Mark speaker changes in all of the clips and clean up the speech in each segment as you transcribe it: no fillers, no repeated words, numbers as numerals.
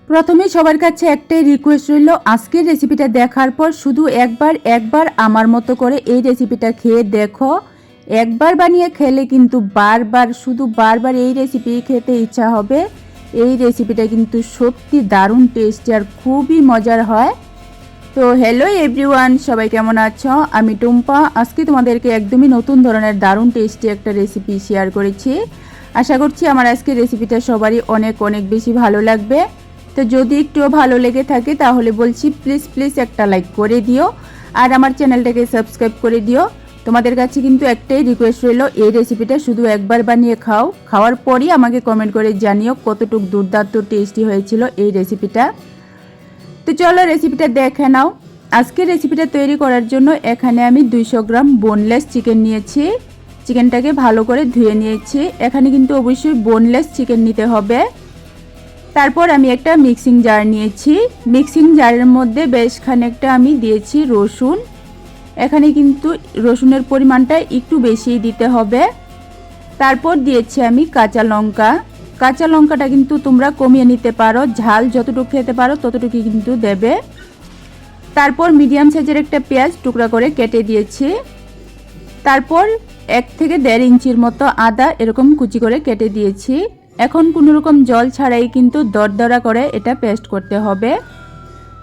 Speaker 1: প্রথমে সবার কাছে একটাই রিকোয়েস্ট রইল, আজকের রেসিপিটা দেখার পর শুধু একবার আমার মতো করে এই রেসিপিটা খেয়ে দেখো। একবার বানিয়ে খেলে কিন্তু বারবার এই রেসিপি খেতে ইচ্ছা হবে। এই রেসিপিটা কিন্তু সত্যি দারুণ টেস্টি আর খুবই মজার হয়। তো হ্যালো এভরিওয়ান, সবাই কেমন আছো? আমি টুম্পা। আজকে তোমাদেরকে একদমই নতুন ধরনের দারুণ টেস্টি একটা রেসিপি শেয়ার করেছি। আশা করছি আমার আজকের রেসিপিটা সবারই অনেক বেশি ভালো লাগবে। তো যদি একটুও ভালো লেগে থাকে তাহলে বলছি প্লিজ একটা লাইক করে দিও আর আমার চ্যানেলটাকে সাবস্ক্রাইব করে দিও। তোমাদের কাছে কিন্তু একটাই রিকোয়েস্ট রইল, এই রেসিপিটা শুধু একবার বানিয়ে খাওয়ার পরই আমাকে কমেন্ট করে জানিও কতটুকু দুর্দান্ত টেস্টি হয়েছিল এই রেসিপিটা। তো চলো রেসিপিটা দেখে নাও। আজকের রেসিপিটা তৈরি করার জন্য এখানে আমি 200 গ্রাম বোনলেস চিকেন নিয়েছি। চিকেনটাকে ভালো করে ধুয়ে নিয়েছি। এখানে কিন্তু অবশ্যই বোনলেস চিকেন নিতে হবে। তারপর আমি একটা মিক্সিং জার নিয়েছি। মিক্সিং জারের মধ্যে বেশ খানিকটা আমি দিয়েছি রসুন। এখানে কিন্তু রসুনের পরিমাণটা একটু বেশিই দিতে হবে। তারপর দিয়েছি আমি কাঁচা লঙ্কা। কাঁচা লঙ্কাটা কিন্তু তোমরা কমিয়ে নিতে পারো, ঝাল যতটুকু খেতে পারো ততটুকু কিন্তু দেবে। তারপর মিডিয়াম সাইজের একটা পেঁয়াজ টুকরা করে কেটে দিয়েছি। তারপর 1 থেকে 1.5 ইঞ্চির মতো আদা এরকম কুচি করে কেটে দিয়েছি। এখন কোনো রকম জল ছাড়াই কিন্তু দরদরা করে এটা পেস্ট করতে হবে।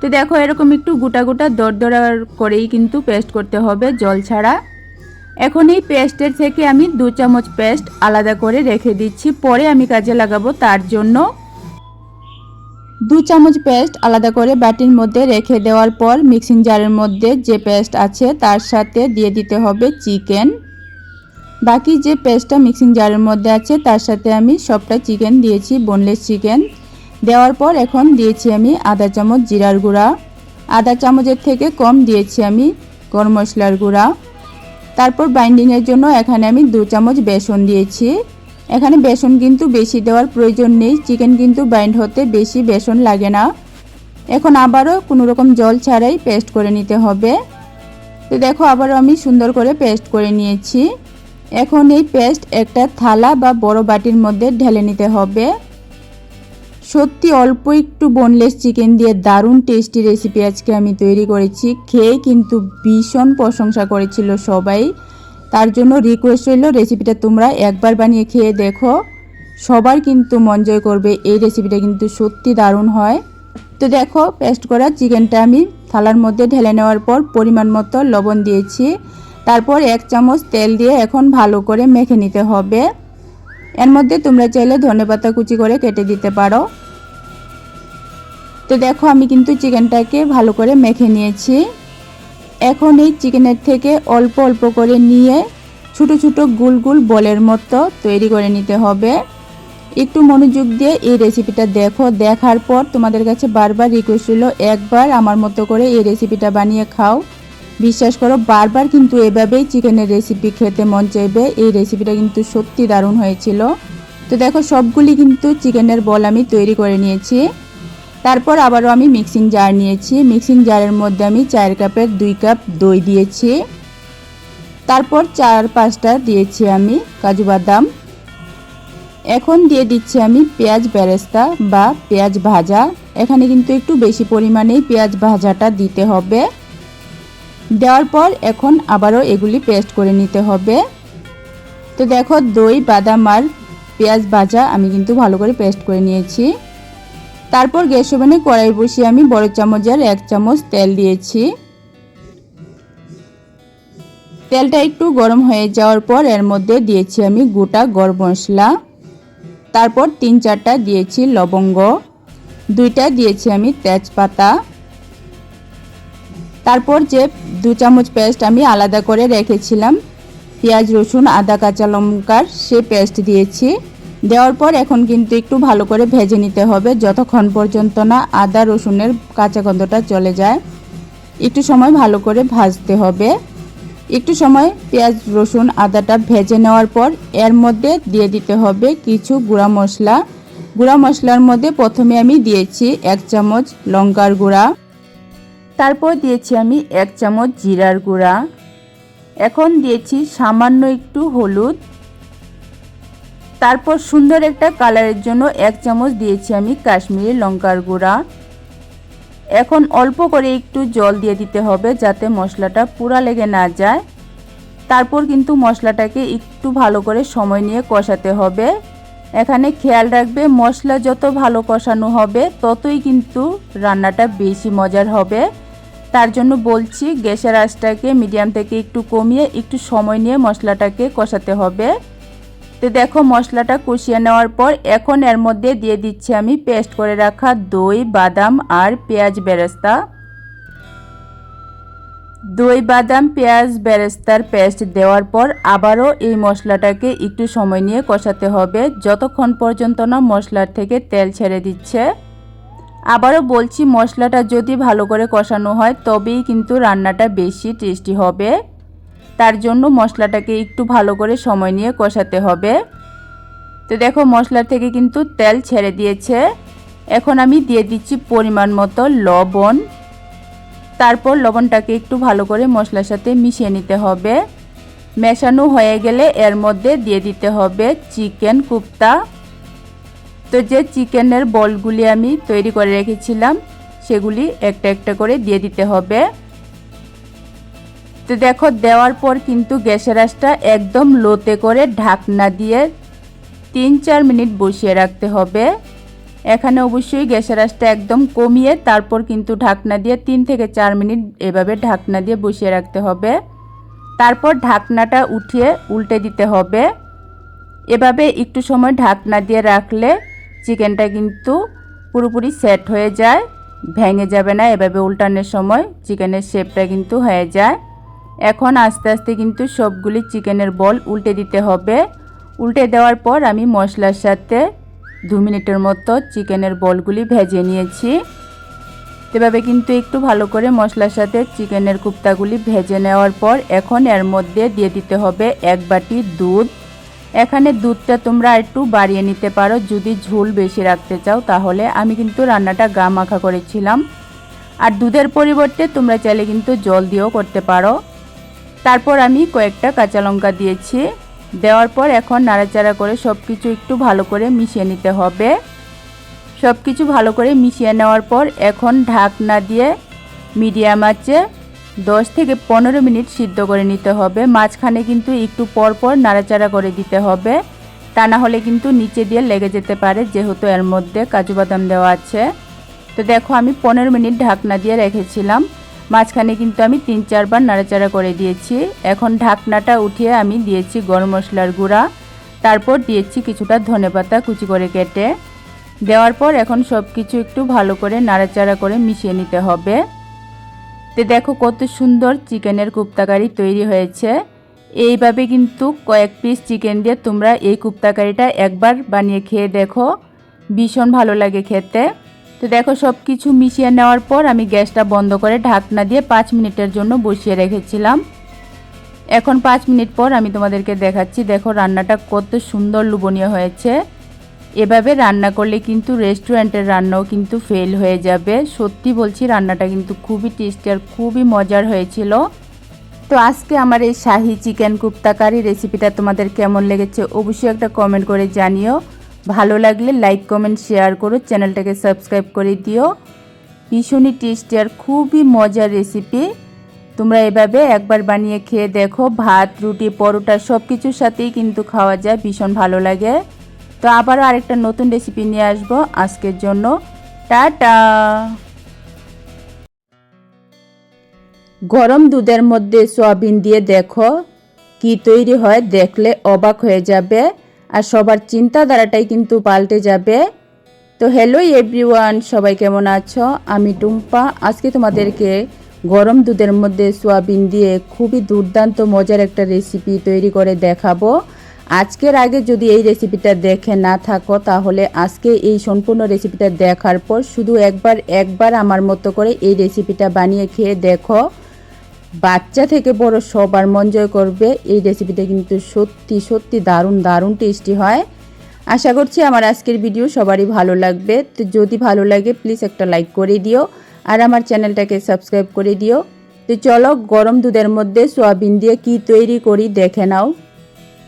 Speaker 1: তো দেখো এরকম একটু গোটা দরদরা করেই কিন্তু পেস্ট করতে হবে, জল ছাড়া। এখন এই পেস্টের থেকে আমি 2 চামচ পেস্ট আলাদা করে রেখে দিচ্ছি, পরে আমি কাজে লাগাবো তার জন্য। 2 চামচ পেস্ট আলাদা করে বাটির মধ্যে রেখে দেওয়ার পর মিক্সিং জারের মধ্যে যে পেস্ট আছে তার সাথে দিয়ে দিতে হবে চিকেন। বাকি যে পেস্টটা মিক্সিং জারের মধ্যে আছে তার সাথে আমি সবটা চিকেন দিয়েছি, বোনলেস চিকেন। দেওয়ার পর এখন দিয়েছি আমি আধা চামচ জিরার গুঁড়া, আধা চামচের থেকে কম দিয়েছি আমি গরম মশলার গুঁড়া। তারপর বাইন্ডিংয়ের জন্য এখানে আমি 2 চামচ বেসন দিয়েছি। এখানে বেসন কিন্তু বেশি দেওয়ার প্রয়োজন নেই, চিকেন কিন্তু বাইন্ড হতে বেশি বেসন লাগে না। এখন আবারও কোনো রকম জল ছাড়াই পেস্ট করে নিতে হবে। তো দেখো আবারও আমি সুন্দর করে পেস্ট করে নিয়েছি। এখন এই পেস্ট একটা থালা বা বড় বাটির মধ্যে ঢেলে নিতে হবে। সত্যি অল্প একটু বোনলেস চিকেন দিয়ে দারুণ টেস্টি রেসিপি আজকে আমি তৈরি করেছি। খেয়ে কিন্তু ভীষণ প্রশংসা করেছিল সবাই। তার জন্য রিকোয়েস্ট রইল, রেসিপিটা তোমরা একবার বানিয়ে খেয়ে দেখো, সবার কিন্তু মন জয় করবে। এই রেসিপিটা কিন্তু সত্যি দারুণ হয়। তো দেখো পেস্ট করা চিকেনটা আমি থালার মধ্যে ঢেলে নেওয়ার পর পরিমাণ মতো লবণ দিয়েছি। তারপর 1 চামচ তেল দিয়ে এখন ভালো করে মেখে নিতে হবে। এর মধ্যে তোমরা চাইলে ধনেপাতা কুচি করে কেটে দিতে পারো। তো দেখো আমি কিন্তু চিকেনটাকে ভালো করে মেখে নিয়েছি। এখন এই চিকেনের থেকে অল্প করে নিয়ে ছোট গোল বলের মতো তৈরি করে নিতে হবে। একটু মনোযোগ দিয়ে এই রেসিপিটা দেখো, দেখার পর তোমাদের কাছে বারবার রিকোয়েস্ট হলো একবার আমার মতো করে এই রেসিপিটা বানিয়ে খাও। বিশ্বাস করো বারবার কিন্তু এভাবেই চিকেনের রেসিপি খেতে মন চাইবে। এই রেসিপিটা কিন্তু সত্যি দারুণ হয়েছিল। তো দেখো সবগুলি কিন্তু চিকেনের বল আমি তৈরি করে নিয়েছি। তারপর আবারও আমি মিক্সিং জার নিয়েছি। মিক্সিং জারের মধ্যে আমি 4 কাপের 2 কাপ দই দিয়েছি। তারপর 4-5টা দিয়েছি আমি কাজু বাদাম। এখন দিয়ে দিচ্ছি আমি পেঁয়াজ বেরেস্তা বা পেঁয়াজ ভাজা। এখানে কিন্তু একটু বেশি পরিমাণেই পেঁয়াজ ভাজাটা দিতে হবে। দেওয়ার পর এখন আবারও এগুলি পেস্ট করে নিতে হবে। তো দেখো দই, বাদাম আর পেঁয়াজ ভাজা আমি কিন্তু ভালো করে পেস্ট করে নিয়েছি। তারপর গ্যাস ওভেনে কড়াই বসিয়ে আমি বড় চামচের 1 চামচ তেল দিয়েছি। তেলটা একটু গরম হয়ে যাওয়ার পর এর মধ্যে দিয়েছি আমি গোটা গরম মশলা। তারপর 3-4টা দিয়েছি লবঙ্গ, 2টা দিয়েছি আমি তেজপাতা। তারপর যে 2 চামচ পেস্ট আমি আলাদা করে রেখেছিলাম পেঁয়াজ, রসুন, আদা, কাঁচা লঙ্কার, সেই পেস্ট দিয়েছি। দেওয়ার পর এখন কিন্তু একটু ভালো করে ভেজে নিতে হবে যতক্ষণ পর্যন্ত না আদা রসুনের কাঁচা গন্ধটা চলে যায়। একটু সময় ভালো করে ভাজতে হবে। একটু সময় পেঁয়াজ, রসুন, আদাটা ভেজে নেওয়ার পর এর মধ্যে দিয়ে দিতে হবে কিছু গুঁড়া মশলা। গুঁড়া মশলার মধ্যে প্রথমে আমি দিয়েছি 1 চামচ লঙ্কার গুঁড়া। তারপর দিয়েছি আমি 1 চামচ জিরার গুঁড়া। এখন দিয়েছি সামান্য একটু হলুদ। তারপর সুন্দর একটা কালারের জন্য 1 চামচ দিয়েছি আমি কাশ্মীরি লঙ্কার গুঁড়া। এখন অল্প করে একটু জল দিয়ে দিতে হবে যাতে মশলাটা পুরা লেগে না যায়। তারপর কিন্তু মশলাটাকে একটু ভালো করে সময় নিয়ে কষাতে হবে। এখানে খেয়াল রাখবে মশলা যত ভালো কষানো হবে ততই কিন্তু রান্নাটা বেশি মজার হবে। তার জন্য বলছি গ্যাসের আঁচটাকে মিডিয়াম থেকে একটু কমিয়ে একটু সময় নিয়ে মশলাটাকে কষাতে হবে। তো দেখো মশলাটা কষিয়ে নেওয়ার পর এখন এর মধ্যে দিয়ে দিচ্ছি আমি পেস্ট করে রাখা দই, বাদাম আর পেঁয়াজ বেরেস্তা। দই, বাদাম, পেঁয়াজ বেরেস্তার পেস্ট দেওয়ার পর আবারও এই মশলাটাকে একটু সময় নিয়ে কষাতে হবে যতক্ষণ পর্যন্ত না মশলার থেকে তেল ছেড়ে দিচ্ছে। আবারও বলছি মশলাটা যদি ভালো করে কষানো হয় তবেই কিন্তু রান্নাটা বেশি টেস্টি হবে। তার জন্য মশলাটাকে একটু ভালো করে সময় নিয়ে কষাতে হবে। তো দেখো মশলা থেকে কিন্তু তেল ছেড়ে দিয়েছে। এখন আমি দিয়ে দিচ্ছি পরিমাণ মতো লবণ। তারপর লবণটাকে একটু ভালো করে মশলার সাথে মিশিয়ে নিতে হবে। মেশানো হয়ে গেলে এর মধ্যে দিয়ে দিতে হবে চিকেন কোপ্তা। তো যে চিকেনের বলগুলি আমি তৈরি করে রেখেছিলাম সেগুলি একটা একটা করে দিয়ে দিতে হবে। তো দেখো দেওয়ার পর কিন্তু গ্যাসের আঁচটা একদম লোতে করে ঢাকনা দিয়ে 3-4 মিনিট বসিয়ে রাখতে হবে। এখানে অবশ্যই গ্যাসের আঁচটা একদম কমিয়ে তারপর কিন্তু ঢাকনা দিয়ে 3 থেকে 4 মিনিট এভাবে ঢাকনা দিয়ে বসিয়ে রাখতে হবে। তারপর ঢাকনাটা উঠিয়ে উল্টে দিতে হবে। এভাবে একটু সময় ঢাকনা দিয়ে রাখলে চিকেনটা কিন্তু পুরোপুরি সেট হয়ে যায়, ভেঙে যাবে না। এভাবে উল্টানোর সময় চিকেনের শেপটা কিন্তু হয়ে যায়। এখন আস্তে আস্তে কিন্তু সবগুলি চিকেনের বল উল্টে দিতে হবে। উল্টে দেওয়ার পর আমি মশলার সাথে 2 মিনিটের মতো চিকেনের বলগুলি ভেজে নিয়েছি। এভাবে কিন্তু একটু ভালো করে মশলার সাথে চিকেনের কোপ্তাগুলি ভেজে নেওয়ার পর এখন এর মধ্যে দিয়ে দিতে হবে 1 বাটি দুধ। এখানে দুধটা তোমরা একটু বাড়িয়ে নিতে পারো যদি ঝোল বেশি রাখতে চাও, তাহলে আমি কিন্তু রান্নাটা গা মাখা করেছিলাম। আর দুধের পরিবর্তে তোমরা চাইলে কিন্তু জল দিয়েও করতে পারো। তারপর আমি কয়েকটা কাঁচা লঙ্কা দিয়েছি। দেওয়ার পর এখন নাড়াচাড়া করে সব কিছু একটু ভালো করে মিশিয়ে নিতে হবে। সব কিছু ভালো করে মিশিয়ে নেওয়ার পর এখন ঢাকনা দিয়ে মিডিয়াম আঁচে 10 থেকে 15 মিনিট সিদ্ধ করে নিতে হবে। মাঝখানে কিন্তু একটু পর পর নাড়াচাড়া করে দিতে হবে, তা না হলে কিন্তু নিচে দিয়ে লেগে যেতে পারে যেহেতু এর মধ্যে কাজু বাদাম দেওয়া আছে। তো দেখো আমি 15 মিনিট ঢাকনা দিয়ে রেখেছিলাম। মাঝখানে কিন্তু আমি 3-4 বার নাড়াচাড়া করে দিয়েছি। এখন ঢাকনাটা উঠিয়ে আমি দিয়েছি গরম মশলার গুঁড়া, তারপর দিয়েছি কিছুটা ধনেপাতা কুচি করে কেটে। দেওয়ার পর এখন সব কিছু একটু ভালো করে নাড়াচাড়া করে মিশিয়ে নিতে হবে। তো দেখো কত সুন্দর চিকেনের কোপ্তা কারি তৈরি হয়েছে। এইভাবে কিন্তু কয়েক পিস চিকেন দিয়ে তোমরা এই কোপ্তা কারিটা একবার বানিয়ে খেয়ে দেখো, ভীষণ ভালো লাগে খেতে। তো দেখো সব কিছু মিশিয়ে নেওয়ার পর আমি গ্যাসটা বন্ধ করে ঢাকনা দিয়ে 5 মিনিটের জন্য বসিয়ে রেখেছিলাম। এখন 5 মিনিট পর আমি তোমাদেরকে দেখাচ্ছি। দেখো রান্নাটা কত সুন্দর লোভনীয় হয়েছে। এভাবে রান্না করলে কিন্তু রেস্টুরেন্টের রান্নাও কিন্তু ফেল হয়ে যাবে। সত্যি বলছি রান্নাটা কিন্তু খুবই টেস্টি আর খুবই মজার হয়েছিল। তো আজকে আমার এই শাহি চিকেন কোপ্তা কারি রেসিপিটা তোমাদের কেমন লেগেছে অবশ্যই একটা কমেন্ট করে জানিও। ভালো লাগলে লাইক কমেন্ট শেয়ার করো, চ্যানেলটাকে সাবস্ক্রাইব করে দিও। ভীষণই টেস্টি আর খুবই মজার রেসিপি। তোমরা এভাবে একবার বানিয়ে খেয়ে দেখো, ভাত, রুটি, পরোটা সব কিছুর সাথেই কিন্তু খাওয়া যায়, ভীষণ ভালো লাগে। তো আবারও আরেকটা নতুন রেসিপি নিয়ে আসবো। আজকের জন্য টাটা। গরম দুধের মধ্যে সয়াবিন দিয়ে দেখো কি তৈরি হয়, দেখলে অবাক হয়ে যাবে আর সবার চিন্তাধারাটাই কিন্তু পাল্টে যাবে। তো হ্যালো এভরিওয়ান, সবাই কেমন আছো? আমি টুম্পা। আজকে তোমাদেরকে গরম দুধের মধ্যে সয়াবিন দিয়ে খুবই দুর্দান্ত মজার একটা রেসিপি তৈরি করে দেখাবো। আজকের আগে যদি এই রেসিপিটা দেখে না থাকো তাহলে আজকে এই সম্পূর্ণ রেসিপিটা দেখার পর শুধু একবার আমার মতো করে এই রেসিপিটা বানিয়ে খেয়ে দেখো, বাচ্চা থেকে বড় সবার মন জয় করবে। এই রেসিপিটা কিন্তু সত্যি সত্যি দারুণ টেস্টি হয়। আশা করছি আমার আজকের ভিডিও সবারই ভালো লাগবে। তো যদি ভালো লাগে প্লিজ একটা লাইক করে দিও আর আমার চ্যানেলটাকে সাবস্ক্রাইব করে দিও। তো চলো গরম দুধের মধ্যে সয়াবিন দিয়ে কি তৈরি করি দেখে নাও।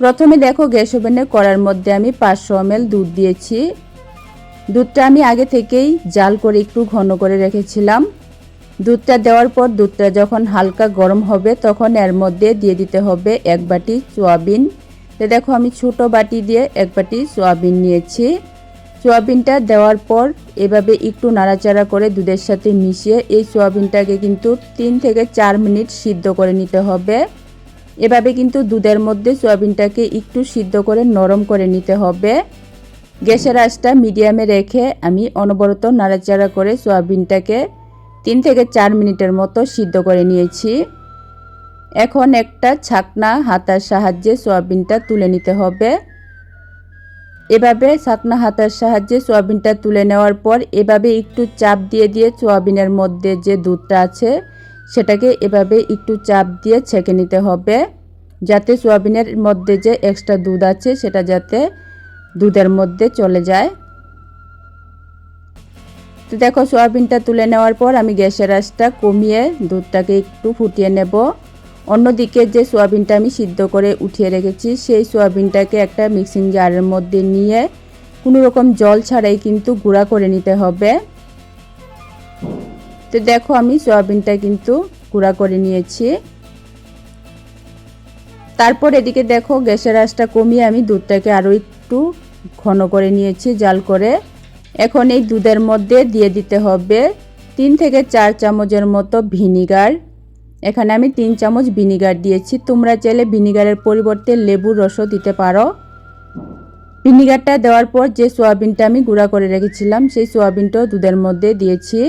Speaker 1: প্রথমে দেখো গ্যাস ওভেনে কড়ার মধ্যে আমি 500 ml দুধ দিয়েছি। দুধটা আমি আগে থেকেই জাল করে একটু ঘন করে রেখেছিলাম। দুধটা দেওয়ার পর দুধটা যখন হালকা গরম হবে তখন এর মধ্যে দিয়ে দিতে হবে 1 বাটি সয়াবিন। তো দেখো আমি ছোট বাটি দিয়ে 1 বাটি সয়াবিন নিয়েছি। সয়াবিনটা দেওয়ার পর এভাবে একটু নাড়াচাড়া করে দুধের সাথে মিশিয়ে এই সয়াবিনটাকে কিন্তু 3 থেকে 4 মিনিট সিদ্ধ করে নিতে হবে। এভাবে কিন্তু দুধের মধ্যে সয়াবিনটাকে একটু সিদ্ধ করে নরম করে নিতে হবে। গ্যাসের আঁচটা মিডিয়ামে রেখে আমি অনবরত নাড়াচাড়া করে সয়াবিনটাকে 3 থেকে 4 মিনিটের মতো সিদ্ধ করে নিয়েছি। এখন একটা ছাকনা হাতার সাহায্যে সয়াবিনটা তুলে নিতে হবে। এভাবে ছাকনা হাতার সাহায্যে সয়াবিনটা তুলে নেওয়ার পর এভাবে একটু চাপ দিয়ে দিয়ে সয়াবিনের মধ্যে যে দুধটা আছে সেটাকে এভাবে একটু চাপ দিয়ে ছেঁকে নিতে হবে, যাতে সয়াবিনের মধ্যে যে এক্সট্রা দুধ আছে সেটা যাতে দুধের মধ্যে চলে যায়। তো দেখো সয়াবিনটা তুলে নেওয়ার পর আমি গ্যাসের আঁচটা কমিয়ে দুধটাকে একটু ফুটিয়ে নেব। অন্যদিকে যে সয়াবিনটা আমি সিদ্ধ করে উঠিয়ে রেখেছি সেই সয়াবিনটাকে একটা মিক্সিং জারের মধ্যে নিয়ে কোনো রকম জল ছাড়াই কিন্তু গুঁড়া করে নিতে হবে। তো দেখো আমি সয়াবিনটা কিন্তু গুঁড়া করে নিয়েছি। তারপর এদিকে দেখো গ্যাসের আঁচটা কমিয়ে আমি দুধটাকে আরও একটু ঘন করে নিয়েছি জাল করে। এখন এই দুধের মধ্যে দিয়ে দিতে হবে 3 থেকে 4 চামচের মতো ভিনিগার। এখানে আমি 3 চামচ ভিনিগার দিয়েছি। তোমরা চাইলে ভিনিগারের পরিবর্তে লেবুর রসও দিতে পারো। ভিনিগারটা দেওয়ার পর যে সয়াবিনটা আমি গুঁড়া করে রেখেছিলাম সেই সয়াবিনটাও দুধের মধ্যে দিয়েছি।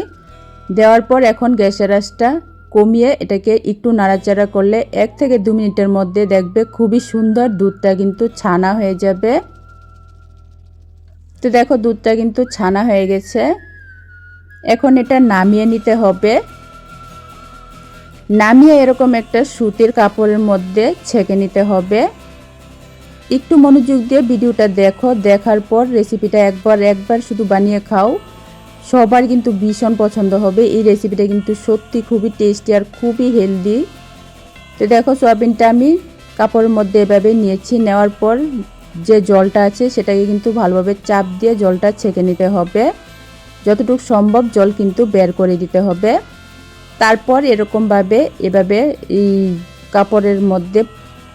Speaker 1: দেওয়ার পর এখন গ্যাসের আঁচটা কমিয়ে এটাকে একটু নাড়াচাড়া করলে 1 থেকে 2 মিনিটের মধ্যে দেখবে খুবই সুন্দর দুধটা কিন্তু ছানা হয়ে যাবে। তো দেখো দুধটা কিন্তু ছানা হয়ে গেছে। এখন এটা নামিয়ে নিতে হবে। নামিয়ে এরকম একটা সুতির কাপড়ের মধ্যে ছেঁকে নিতে হবে। একটু মনোযোগ দিয়ে ভিডিওটা দেখো, দেখার পর রেসিপিটা একবার শুধু বানিয়ে খাও, সবার কিন্তু ভীষণ পছন্দ হবে। এই রেসিপিটা কিন্তু সত্যি খুবই টেস্টি আর খুবই হেলদি। তো দেখো সয়াবিনটা আমি কাপড়ের মধ্যে এভাবে নিয়েছি। নেওয়ার পর যে জলটা আছে সেটাকে কিন্তু ভালোভাবে চাপ দিয়ে জলটা ছেঁকে নিতে হবে। যতটুকু সম্ভব জল কিন্তু বের করে দিতে হবে। তারপর এরকমভাবে এভাবে এই কাপড়ের মধ্যে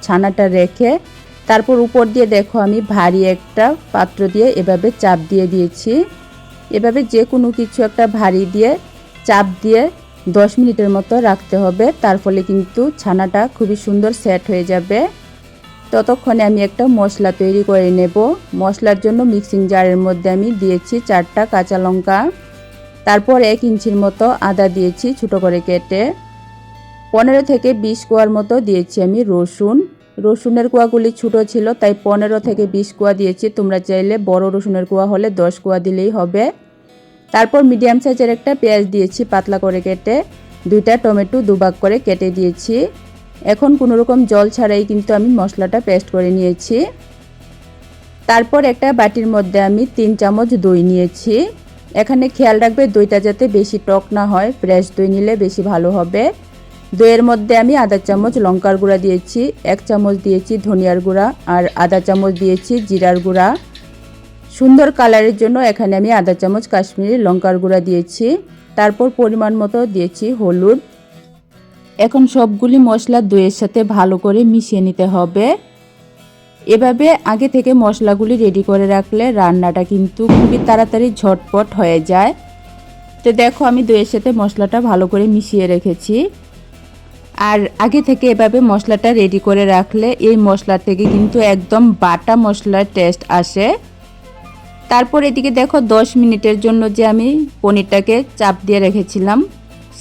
Speaker 1: ছানাটা রেখে তারপর উপর দিয়ে দেখো আমি ভারী একটা পাত্র দিয়ে এভাবে চাপ দিয়ে দিয়েছি। এভাবে যে কোনো কিছু একটা ভারী দিয়ে চাপ দিয়ে 10 মিনিটের মতো রাখতে হবে। তার ফলে কিন্তু ছানাটা খুবই সুন্দর সেট হয়ে যাবে। ততক্ষণে আমি একটা মশলা তৈরি করে নেব। মশলার জন্য মিক্সিং জারের মধ্যে আমি দিয়েছি 4টা কাঁচা লঙ্কা, তারপর 1 ইঞ্চির মতো আদা দিয়েছি ছোটো করে কেটে, 15 থেকে 20 কোয়ার মতো দিয়েছি আমি রসুন। রসুনের কোয়াগুলি ছোটো ছিল তাই 15 থেকে 20 কোয়া দিয়েছি। তোমরা চাইলে বড় রসুনের কোয়া হলে 10 কোয়া দিলেই হবে। তারপর মিডিয়াম সাইজের একটা পেঁয়াজ দিয়েছি পাতলা করে কেটে, 2টা টমেটো দুভাগ করে কেটে দিয়েছি। এখন কোনো রকম জল ছাড়াই কিন্তু আমি মশলাটা পেস্ট করে নিয়েছি। তারপর একটা বাটির মধ্যে আমি 3 চামচ দই নিয়েছি। এখানে খেয়াল রাখবে দইটা যাতে বেশি টক না হয়, ফ্রেশ দই নিলে বেশি ভালো হবে। দইয়ের মধ্যে আমি আধা চামচ লঙ্কার গুঁড়া দিয়েছি, 1 চামচ দিয়েছি ধনিয়ার গুঁড়া আর আধা চামচ দিয়েছি জিরার গুঁড়া। সুন্দর কালারের জন্য এখানে আমি আধা চামচ কাশ্মীরি লঙ্কার গুঁড়া দিয়েছি। তারপর পরিমাণ মতো দিয়েছি হলুদ। এখন সবগুলি মশলা দইয়ের সাথে ভালো করে মিশিয়ে নিতে হবে। এভাবে আগে থেকে মশলাগুলি রেডি করে রাখলে রান্নাটা কিন্তু খুবই তাড়াতাড়ি ঝটপট হয়ে যায়। তো দেখো আমি দইয়ের সাথে মশলাটা ভালো করে মিশিয়ে রেখেছি। আর আগে থেকে এভাবে মশলাটা রেডি করে রাখলে এই মশলা থেকে কিন্তু একদম বাটা মশলার টেস্ট আসে। তারপর এদিকে দেখো 10 মিনিটের জন্য যে আমি পনিরটাকে চাপ দিয়ে রেখেছিলাম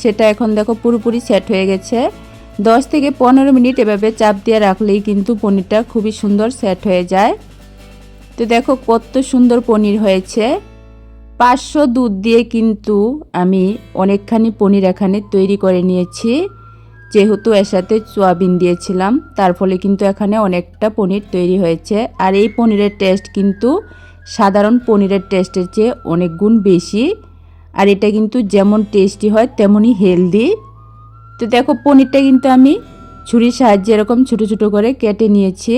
Speaker 1: সেটা এখন দেখো পুরোপুরি সেট হয়ে গেছে। 10 থেকে 15 মিনিট এভাবে চাপ দিয়ে রাখলেই কিন্তু পনিরটা খুবই সুন্দর সেট হয়ে যায়। তো দেখো কত সুন্দর পনির হয়েছে। 500 দুধ দিয়ে কিন্তু আমি অনেকখানি পনির এখানে তৈরি করে নিয়েছি, যেহেতু এর সাথে সয়াবিন দিয়েছিলাম তার ফলে কিন্তু এখানে অনেকটা পনির তৈরি হয়েছে। আর এই পনিরের টেস্ট কিন্তু সাধারণ পনিরের টেস্টের চেয়ে অনেক গুণ বেশি। আর এটা কিন্তু যেমন টেস্টি হয় তেমনই হেলদি। তো দেখো পনিরটা কিন্তু আমি ছুরির সাহায্যে এরকম ছোটো ছোটো করে কেটে নিয়েছি।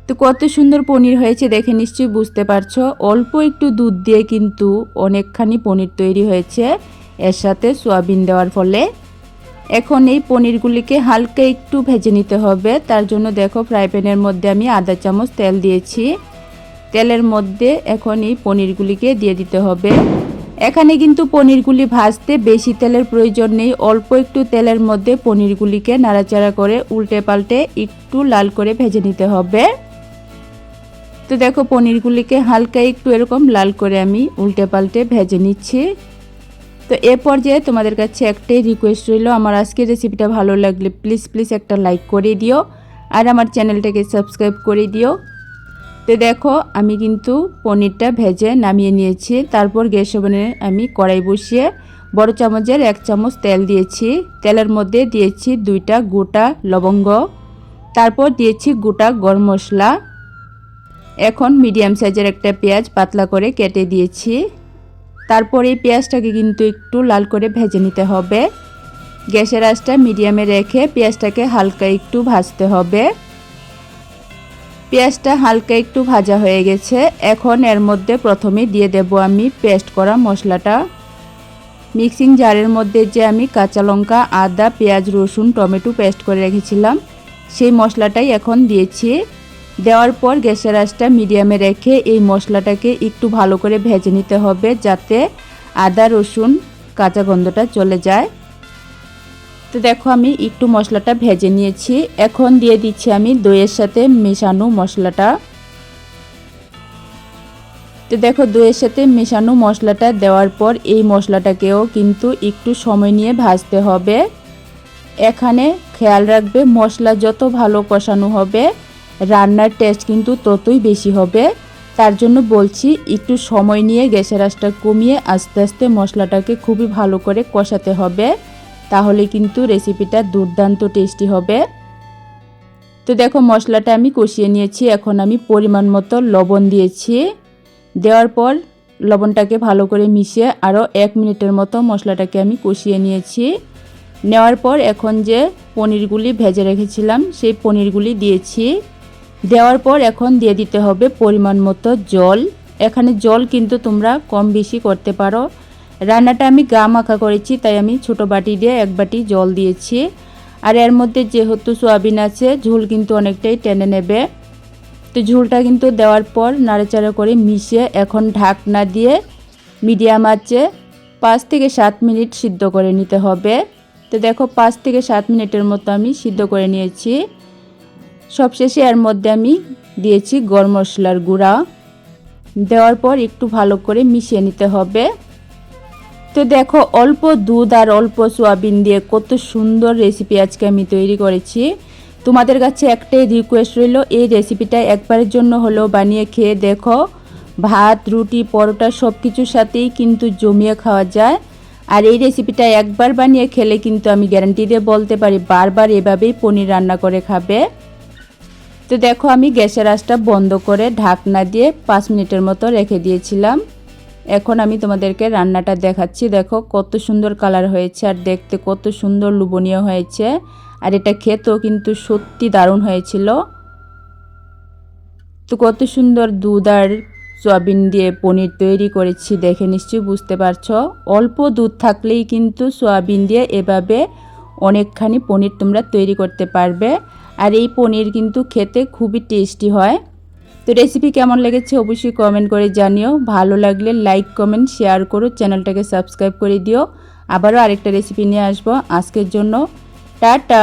Speaker 1: তো কত সুন্দর পনির হয়েছে দেখে নিশ্চয়ই বুঝতে পারছো। অল্প একটু দুধ দিয়ে কিন্তু অনেকখানি পনির তৈরি হয়েছে এর সাথে সয়াবিন দেওয়ার ফলে। এখন এই পনিরগুলিকে হালকা একটু ভেজে নিতে হবে। তার জন্য দেখো ফ্রাই প্যানের মধ্যে আমি আধা চামচ তেল দিয়েছি। তেলের মধ্যে এখন এই পনিরগুলিকে দিয়ে দিতে হবে। এখানে কিন্তু পনিরগুলি ভাজতে বেশি তেলের প্রয়োজন নেই। অল্প একটু তেলের মধ্যে পনিরগুলিকে নাড়াচাড়া করে উল্টে পাল্টে একটু লাল করে ভেজে নিতে হবে। তো দেখো পনিরগুলিকে হালকা একটু এরকম লাল করে আমি উল্টে পাল্টে ভেজে নিচ্ছি। তো এ পর্যায়ে তোমাদের কাছে একটাই রিকোয়েস্ট রইল, আমার আজকের রেসিপিটা ভালো লাগলে প্লিজ একটা লাইক করে দিও আর আমার চ্যানেলটাকে সাবস্ক্রাইব করে দিও। তো দেখো আমি কিন্তু পনিরটা ভেজে নামিয়ে নিয়েছি। তারপর গ্যাস ওভেনে আমি কড়াই বসিয়ে বড় চামচের 1 চামচ তেল দিয়েছি। তেলের মধ্যে দিয়েছি 2টা গোটা লবঙ্গ, তারপর দিয়েছি গোটা গরম মশলা। এখন মিডিয়াম সাইজের একটা পেঁয়াজ পাতলা করে কেটে দিয়েছি। তারপর এই পেঁয়াজটাকে কিন্তু একটু লাল করে ভেজে নিতে হবে। গ্যাসের আঁচটা মিডিয়ামে রেখে পেঁয়াজটাকে হালকা একটু ভাজতে হবে। পেঁয়াজটা হালকা একটু ভাজা হয়ে গেছে। এখন এর মধ্যে প্রথমে দিয়ে দেব আমি পেস্ট করা মশলাটা। মিক্সিং জারের মধ্যে যে আমি কাঁচা লঙ্কা, আদা, পেঁয়াজ, রসুন, টমেটো পেস্ট করে রেখেছিলাম সেই মশলাটাই এখন দিয়েছি। দেওয়ার পর গ্যাসের আঁচটা মিডিয়ামে রেখে এই মশলাটাকে একটু ভালো করে ভেজে নিতে হবে যাতে আদা রসুন কাঁচা গন্ধটা চলে যায়। তো দেখো আমি একটু মশলাটা ভেজে নিয়েছি। এখন দিয়ে দিচ্ছি আমি দইয়ের সাথে মেশানো মশলাটা। তো দেখো দইয়ের সাথে মেশানো মশলাটা দেওয়ার পর এই মশলাটাকেও কিন্তু একটু সময় নিয়ে ভাজতে হবে। এখানে খেয়াল রাখবে মশলা যত ভালো কষানো হবে রান্নার টেস্ট কিন্তু ততই বেশি হবে। তার জন্য বলছি একটু সময় নিয়ে গ্যাসের আঁচটা কমিয়ে আস্তে আস্তে মশলাটাকে খুবই ভালো করে কষাতে হবে, তাহলে কিন্তু রেসিপিটা দুর্দান্ত টেস্টি হবে। তো দেখো মশলাটা আমি কষিয়ে নিয়েছি। এখন আমি পরিমাণ মতো লবণ দিয়েছি। দেওয়ার পর লবণটাকে ভালো করে মিশিয়ে আরও 1 মিনিটের মতো মশলাটাকে আমি কষিয়ে নিয়েছি। নেওয়ার পর এখন যে পনিরগুলি ভেজে রেখেছিলাম সেই পনিরগুলি দিয়েছি। দেওয়ার পর এখন দিয়ে দিতে হবে পরিমাণ মতো জল। এখানে জল কিন্তু তোমরা কম বেশি করতে পারো। রান্নাটা আমি গা মাখা করেছি তাই আমি ছোটো বাটি দিয়ে 1 বাটি জল দিয়েছি। আর এর মধ্যে যেহেতু সয়াবিন আছে ঝোল কিন্তু অনেকটাই টেনে নেবে। তো ঝোলটা কিন্তু দেওয়ার পর নাড়াচাড়া করে মিশিয়ে এখন ঢাকনা দিয়ে মিডিয়াম আঁচে 5 থেকে 7 মিনিট সিদ্ধ করে নিতে হবে। তো দেখো 5 থেকে 7 মিনিটের মতো আমি সিদ্ধ করে নিয়েছি। সবশেষে এর মধ্যে আমি দিয়েছি গরম মশলার গুঁড়া। দেওয়ার পর একটু ভালো করে মিশিয়ে নিতে হবে। তো দেখো অল্প দুধ আর অল্প সয়াবিন দিয়ে কত সুন্দর রেসিপি আজকে আমি তৈরি করেছি। তোমাদের কাছে একটাই রিকোয়েস্ট রইল, এই রেসিপিটা একবারের জন্য হলেও বানিয়ে খেয়ে দেখো। ভাত, রুটি, পরোটা সব কিছুর সাথেই কিন্তু জমিয়ে খাওয়া যায়। আর এই রেসিপিটা একবার বানিয়ে খেলে কিন্তু আমি গ্যারান্টি দিয়ে বলতে পারি বারবার এভাবেই পনির রান্না করে খাবে। তো দেখো আমি গ্যাসের আঁচটা বন্ধ করে ঢাকনা দিয়ে 5 মিনিটের মতো রেখে দিয়েছিলাম। এখন আমি তোমাদেরকে রান্নাটা দেখাচ্ছি। দেখো কত সুন্দর কালার হয়েছে আর দেখতে কত সুন্দর লোভনীয় হয়েছে। আর এটা খেতেও কিন্তু সত্যি দারুণ হয়েছিল। তো কত সুন্দর দুধ আর সয়াবিন দিয়ে পনির তৈরি করেছি দেখে নিশ্চয়ই বুঝতে পারছো। অল্প দুধ থাকলেই কিন্তু সয়াবিন দিয়ে এভাবে অনেকখানি পনির তোমরা তৈরি করতে পারবে। আর এই পনির কিন্তু খেতে খুবই টেস্টি হয়। তো রেসিপি কেমন লেগেছে অবশ্যই কমেন্ট করে জানিও। ভালো লাগলে লাইক, কমেন্ট, শেয়ার করো, চ্যানেলটাকে সাবস্ক্রাইব করে দিও। আবারও আরেকটা রেসিপি নিয়ে আসবো। আজকের জন্য টাটা।